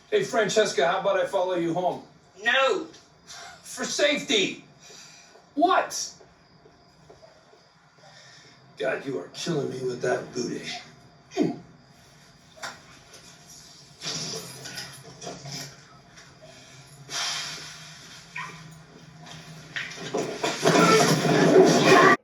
Hey, Francesca, how about I follow you home? No. For safety. What? God, you are killing me with that booty.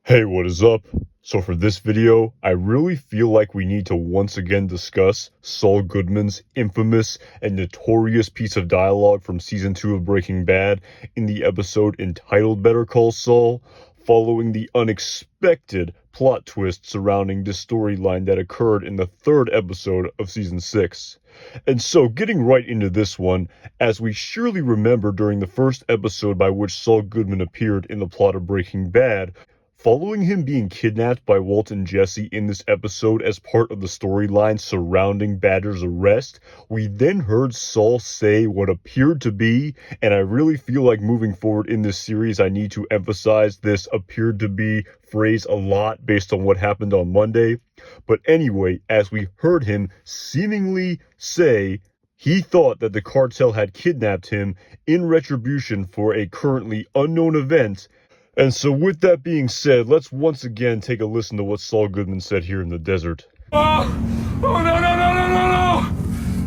Hey, what is up? So for this video, I really feel like we need to once again discuss Saul Goodman's infamous and notorious piece of dialogue from season 2 of Breaking Bad in the episode entitled Better Call Saul, following the unexpected plot twist surrounding this storyline that occurred in the 3rd episode of season 6. And so, getting right into this one, as we surely remember during the first episode by which Saul Goodman appeared in the plot of Breaking Bad, following him being kidnapped by Walt and Jesse in this episode as part of the storyline surrounding Badger's arrest, we then heard Saul say what appeared to be, and I really feel like moving forward in this series I need to emphasize this appeared to be phrase a lot based on what happened on Monday. But anyway, as we heard him seemingly say he thought that the cartel had kidnapped him in retribution for a currently unknown event. And so with that being said, let's once again take a listen to what Saul Goodman said here in the desert. Oh, no.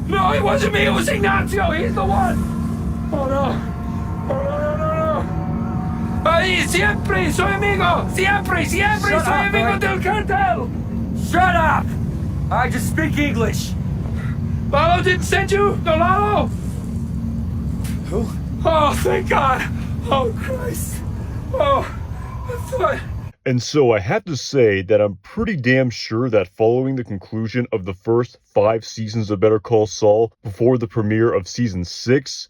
No, it wasn't me, it was Ignacio. He's the one. Oh, no. Ay, siempre soy amigo. Siempre soy amigo del cartel. Shut up! I just speak English. Lalo didn't send you? No, Lalo? Who? Oh, thank God. Oh, Christ. Oh, I thought... And so I have to say that I'm pretty damn sure that following the conclusion of the first 5 seasons of Better Call Saul before the premiere of season 6,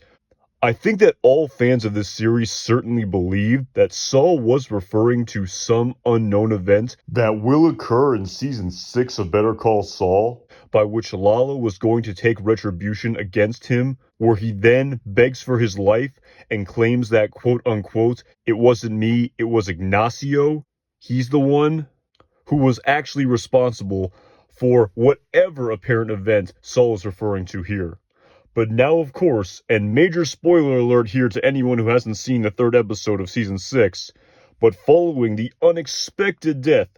I think that all fans of this series certainly believed that Saul was referring to some unknown event that will occur in season 6 of Better Call Saul, by which Lalo was going to take retribution against him, where he then begs for his life and claims that, quote unquote, it wasn't me, it was Ignacio. He's the one who was actually responsible for whatever apparent event Saul is referring to here. But now, of course, and major spoiler alert here to anyone who hasn't seen the 3rd episode of season 6, but following the unexpected death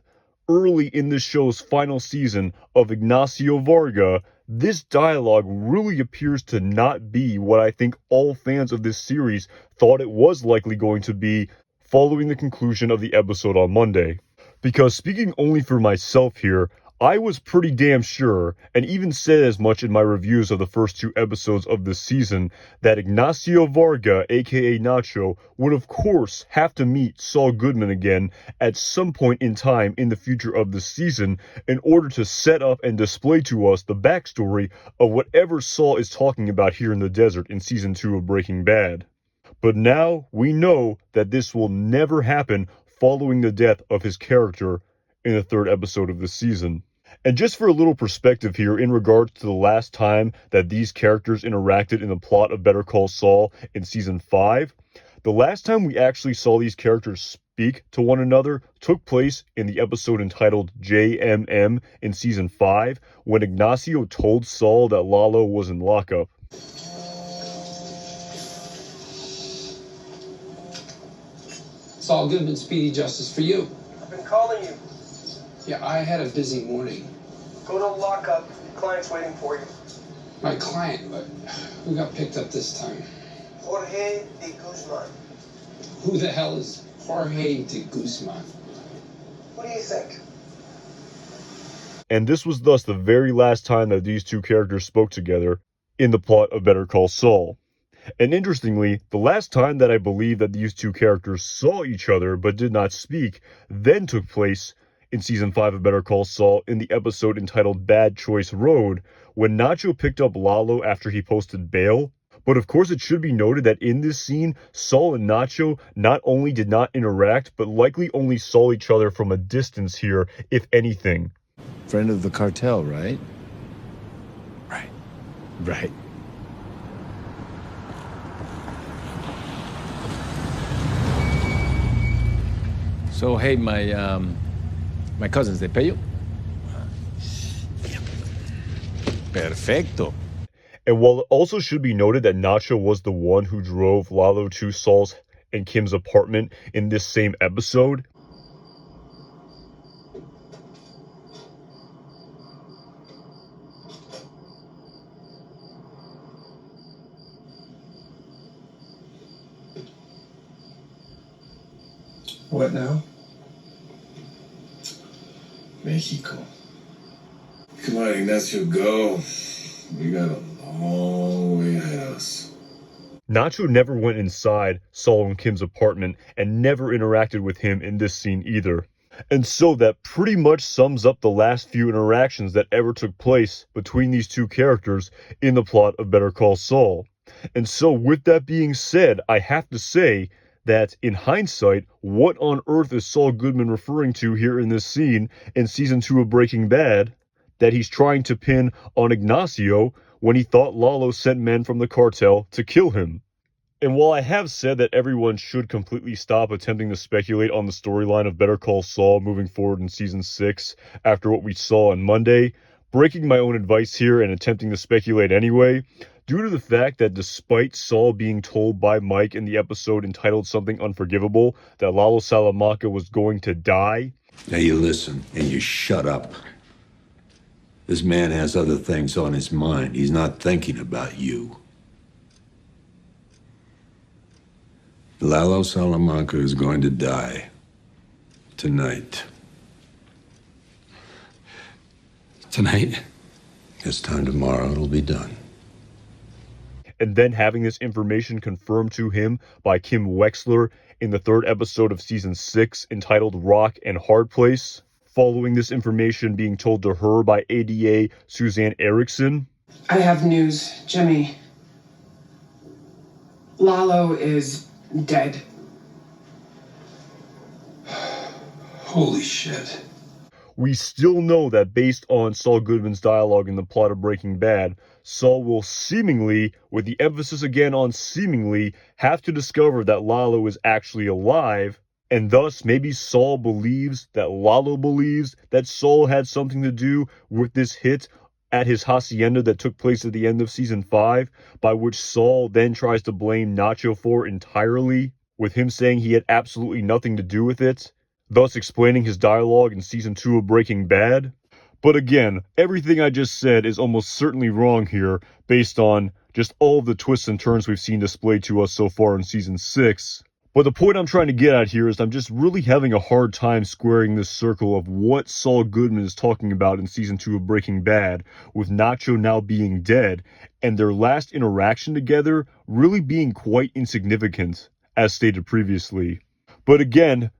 early in this show's final season of Ignacio Varga, this dialogue really appears to not be what I think all fans of this series thought it was likely going to be following the conclusion of the episode on Monday. Because speaking only for myself here, I was pretty damn sure, and even said as much in my reviews of the first 2 episodes of this season, that Ignacio Varga, aka Nacho, would of course have to meet Saul Goodman again at some point in time in the future of this season in order to set up and display to us the backstory of whatever Saul is talking about here in the desert in season 2 of Breaking Bad. But now we know that this will never happen following the death of his character in the 3rd episode of this season. And just for a little perspective here in regards to the last time that these characters interacted in the plot of Better Call Saul in season 5, the last time we actually saw these characters speak to one another took place in the episode entitled JMM in season 5, when Ignacio told Saul that Lalo was in lockup. Saul Goodman, speedy justice for you. I've been calling you. Yeah, I had a busy morning. Go to lockup. Your client's waiting for you. My client, but who got picked up this time? Jorge de Guzman. Who the hell is Jorge de Guzman? What do you think? And this was thus the very last time that these 2 characters spoke together in the plot of Better Call Saul. And interestingly, the last time that I believe that these 2 characters saw each other but did not speak then took place in season 5 of Better Call Saul in the episode entitled Bad Choice Road, when Nacho picked up Lalo after he posted bail. But of course it should be noted that in this scene, Saul and Nacho not only did not interact, but likely only saw each other from a distance here, if anything. Friend of the cartel, right? Right. So, hey, my cousins, they pay you? Perfecto. And while it also should be noted that Nacho was the one who drove Lalo to Saul's and Kim's apartment in this same episode, What now? Mexico. Come on, Ignacio, go. We got a long way ahead of us. Nacho never went inside Saul and Kim's apartment and never interacted with him in this scene either. And so that pretty much sums up the last few interactions that ever took place between these two characters in the plot of Better Call Saul. And so with that being said, I have to say that in hindsight, what on earth is Saul Goodman referring to here in this scene in season 2 of Breaking Bad that he's trying to pin on Ignacio when he thought Lalo sent men from the cartel to kill him? And while I have said that everyone should completely stop attempting to speculate on the storyline of Better Call Saul moving forward in season 6 after what we saw on Monday, breaking my own advice here and attempting to speculate anyway, due to the fact that despite Saul being told by Mike in the episode entitled Something Unforgivable that Lalo Salamanca was going to die. Now you listen and you shut up. This man has other things on his mind. He's not thinking about you. Lalo Salamanca is going to die tonight. Tonight? This time tomorrow it'll be done. And then having this information confirmed to him by Kim Wexler in the 3rd episode of season 6 entitled Rock and Hard Place, following this information being told to her by ADA Suzanne Erickson. I have news, Jimmy. Lalo is dead. Holy shit. We still know that based on Saul Goodman's dialogue in the plot of Breaking Bad, Saul will seemingly, with the emphasis again on seemingly, have to discover that Lalo is actually alive, and thus maybe Saul believes that Lalo believes that Saul had something to do with this hit at his hacienda that took place at the end of season 5, by which Saul then tries to blame Nacho for entirely, with him saying he had absolutely nothing to do with it, thus explaining his dialogue in season 2 of Breaking Bad. But again, everything I just said is almost certainly wrong here based on just all of the twists and turns we've seen displayed to us so far in season 6. But the point I'm trying to get at here is I'm just really having a hard time squaring this circle of what Saul Goodman is talking about in season 2 of Breaking Bad, with Nacho now being dead, and their last interaction together really being quite insignificant, as stated previously. But again,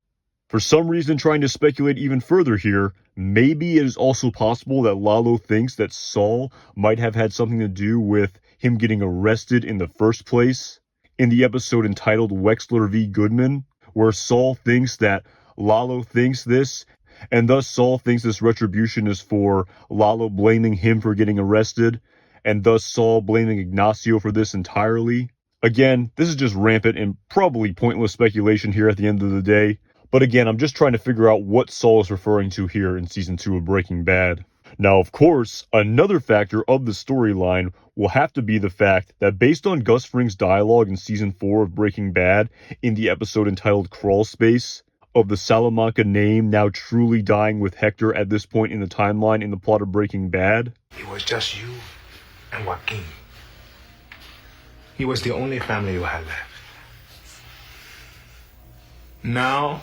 for some reason trying to speculate even further here, maybe it is also possible that Lalo thinks that Saul might have had something to do with him getting arrested in the first place in the episode entitled Wexler v. Goodman, where Saul thinks that Lalo thinks this, and thus Saul thinks this retribution is for Lalo blaming him for getting arrested, and thus Saul blaming Ignacio for this entirely. Again, this is just rampant and probably pointless speculation here at the end of the day. But again, I'm just trying to figure out what Saul is referring to here in season 2 of Breaking Bad. Now, of course, another factor of the storyline will have to be the fact that based on Gus Fring's dialogue in season 4 of Breaking Bad, in the episode entitled Crawl Space, of the Salamanca name now truly dying with Hector at this point in the timeline in the plot of Breaking Bad. It was just you and Joaquin. He was the only family you had left. Now,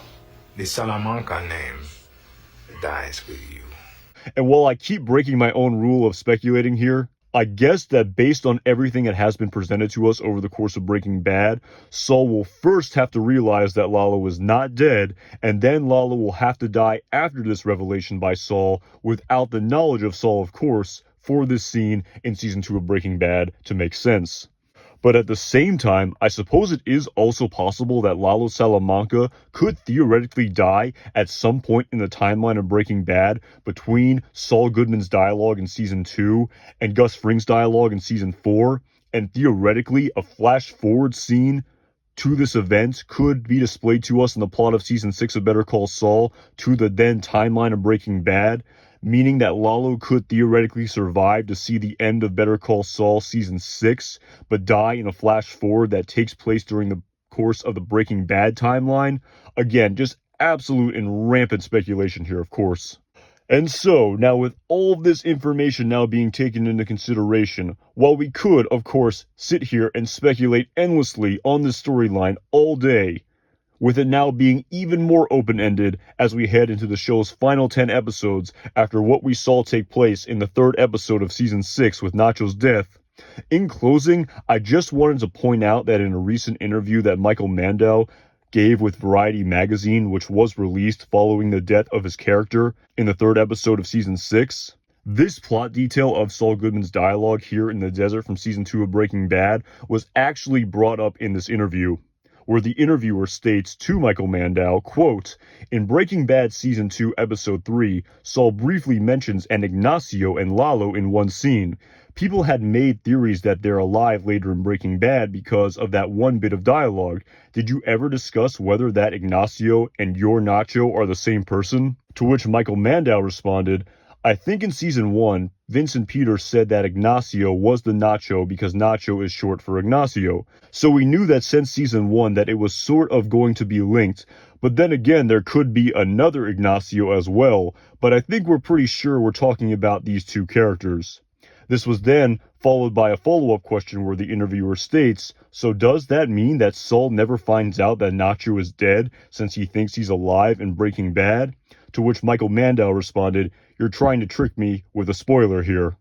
the Salamanca name dies with you. And while I keep breaking my own rule of speculating here, I guess that based on everything that has been presented to us over the course of Breaking Bad, Saul will first have to realize that Lalo is not dead, and then Lalo will have to die after this revelation by Saul, without the knowledge of Saul, of course, for this scene in season 2 of Breaking Bad to make sense. But at the same time, I suppose it is also possible that Lalo Salamanca could theoretically die at some point in the timeline of Breaking Bad between Saul Goodman's dialogue in season 2 and Gus Fring's dialogue in season 4, and theoretically a flash forward scene to this event could be displayed to us in the plot of season 6 of Better Call Saul to the then timeline of Breaking Bad, meaning that Lalo could theoretically survive to see the end of Better Call Saul Season 6, but die in a flash forward that takes place during the course of the Breaking Bad timeline. Again, just absolute and rampant speculation here, of course. And so, now with all of this information now being taken into consideration, while we could, of course, sit here and speculate endlessly on this storyline all day, with it now being even more open-ended as we head into the show's final 10 episodes after what we saw take place in the 3rd episode of Season 6 with Nacho's death. In closing, I just wanted to point out that in a recent interview that Michael Mandow gave with Variety magazine, which was released following the death of his character in the 3rd episode of Season 6, this plot detail of Saul Goodman's dialogue here in the desert from Season 2 of Breaking Bad was actually brought up in this interview, where the interviewer states to Michael Mandow, quote, "In Breaking Bad Season 2, Episode 3, Saul briefly mentions an Ignacio and Lalo in one scene. People had made theories that they're alive later in Breaking Bad because of that one bit of dialogue. Did you ever discuss whether that Ignacio and your Nacho are the same person?" To which Michael Mandow responded, "I think in Season 1, Vincent Peter said that Ignacio was the Nacho because Nacho is short for Ignacio. So we knew that since Season 1 that it was sort of going to be linked, but then again there could be another Ignacio as well, but I think we're pretty sure we're talking about these two characters." This was then followed by a follow-up question where the interviewer states, "So does that mean that Saul never finds out that Nacho is dead since he thinks he's alive in Breaking Bad?" To which Michael Mandow responded, "You're trying to trick me with a spoiler here."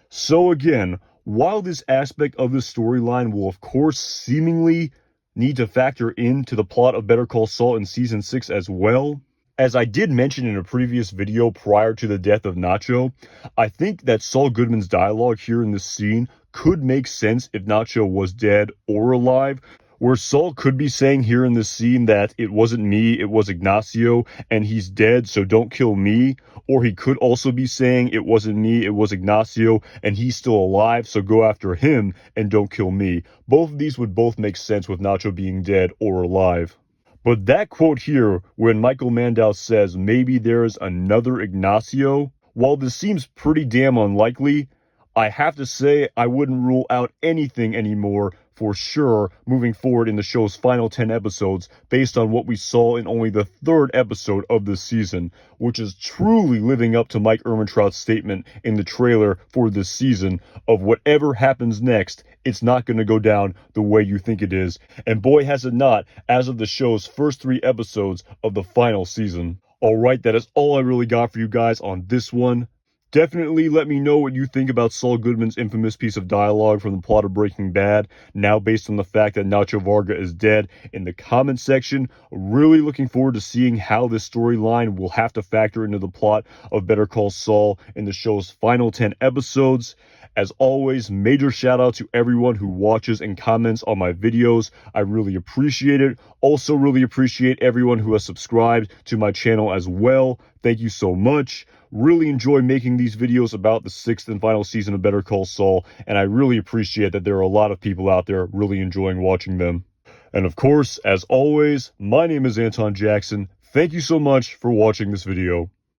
So again, while this aspect of the storyline will of course seemingly need to factor into the plot of Better Call Saul in Season 6 as well, as I did mention in a previous video prior to the death of Nacho, I think that Saul Goodman's dialogue here in this scene could make sense if Nacho was dead or alive, where Saul could be saying here in this scene that it wasn't me, it was Ignacio, and he's dead, so don't kill me. Or he could also be saying it wasn't me, it was Ignacio, and he's still alive, so go after him and don't kill me. Both of these would both make sense with Nacho being dead or alive. But that quote here, when Michael Mandow says maybe there's another Ignacio, while this seems pretty damn unlikely, I have to say I wouldn't rule out anything anymore for sure moving forward in the show's final 10 episodes based on what we saw in only the 3rd episode of this season, which is truly living up to Mike Ehrmantraut's statement in the trailer for this season of whatever happens next, it's not going to go down the way you think it is. And boy has it not, as of the show's first 3 episodes of the final season. Alright, that is all I really got for you guys on this one. Definitely let me know what you think about Saul Goodman's infamous piece of dialogue from the plot of Breaking Bad, now based on the fact that Nacho Varga is dead, in the comment section. Really looking forward to seeing how this storyline will have to factor into the plot of Better Call Saul in the show's final 10 episodes. As always, major shout out to everyone who watches and comments on my videos. I really appreciate it. Also really appreciate everyone who has subscribed to my channel as well. Thank you so much. Really enjoy making these videos about the 6th and final season of Better Call Saul, and I really appreciate that there are a lot of people out there really enjoying watching them. And of course, as always, my name is Anton Jackson. Thank you so much for watching this video.